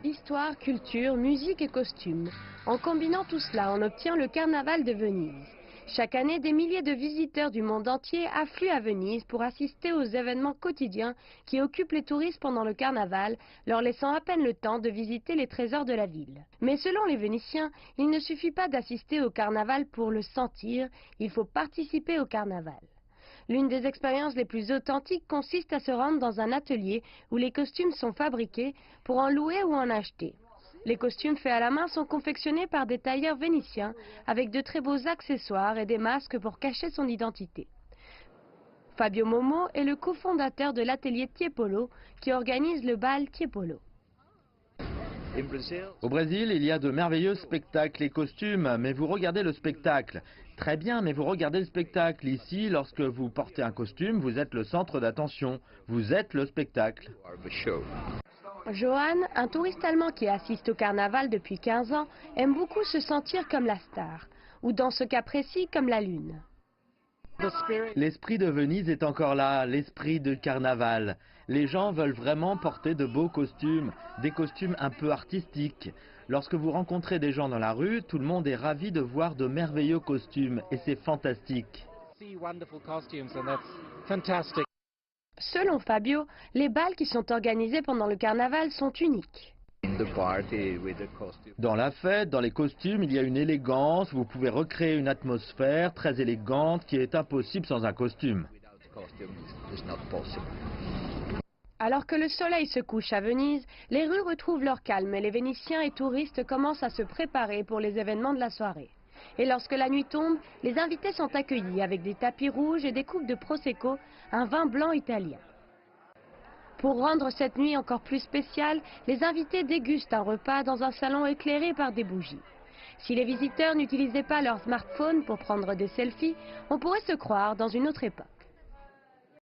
Histoire, culture, musique et costumes. En combinant tout cela, on obtient le Carnaval de Venise. Chaque année, des milliers de visiteurs du monde entier affluent à Venise pour assister aux événements quotidiens qui occupent les touristes pendant le Carnaval, leur laissant à peine le temps de visiter les trésors de la ville. Mais selon les Vénitiens, il ne suffit pas d'assister au Carnaval pour le sentir, il faut participer au Carnaval. L'une des expériences les plus authentiques consiste à se rendre dans un atelier où les costumes sont fabriqués pour en louer ou en acheter. Les costumes faits à la main sont confectionnés par des tailleurs vénitiens avec de très beaux accessoires et des masques pour cacher son identité. Fabio Momo est le cofondateur de l'atelier Tiepolo qui organise le bal Tiepolo. Au Brésil, il y a de merveilleux spectacles et costumes, mais vous regardez le spectacle. Très bien, mais vous regardez le spectacle. Ici, lorsque vous portez un costume, vous êtes le centre d'attention. Vous êtes le spectacle. Johan, un touriste allemand qui assiste au carnaval depuis 15 ans, aime beaucoup se sentir comme la star, ou dans ce cas précis, comme la lune. L'esprit de Venise est encore là, l'esprit de carnaval. Les gens veulent vraiment porter de beaux costumes, des costumes un peu artistiques. Lorsque vous rencontrez des gens dans la rue, tout le monde est ravi de voir de merveilleux costumes et c'est fantastique. Selon Fabio, les bals qui sont organisés pendant le carnaval sont uniques. Dans la fête, dans les costumes, il y a une élégance, vous pouvez recréer une atmosphère très élégante qui est impossible sans un costume. Alors que le soleil se couche à Venise, les rues retrouvent leur calme et les Vénitiens et touristes commencent à se préparer pour les événements de la soirée. Et lorsque la nuit tombe, les invités sont accueillis avec des tapis rouges et des coupes de Prosecco, un vin blanc italien. Pour rendre cette nuit encore plus spéciale, les invités dégustent un repas dans un salon éclairé par des bougies. Si les visiteurs n'utilisaient pas leur smartphone pour prendre des selfies, on pourrait se croire dans une autre époque.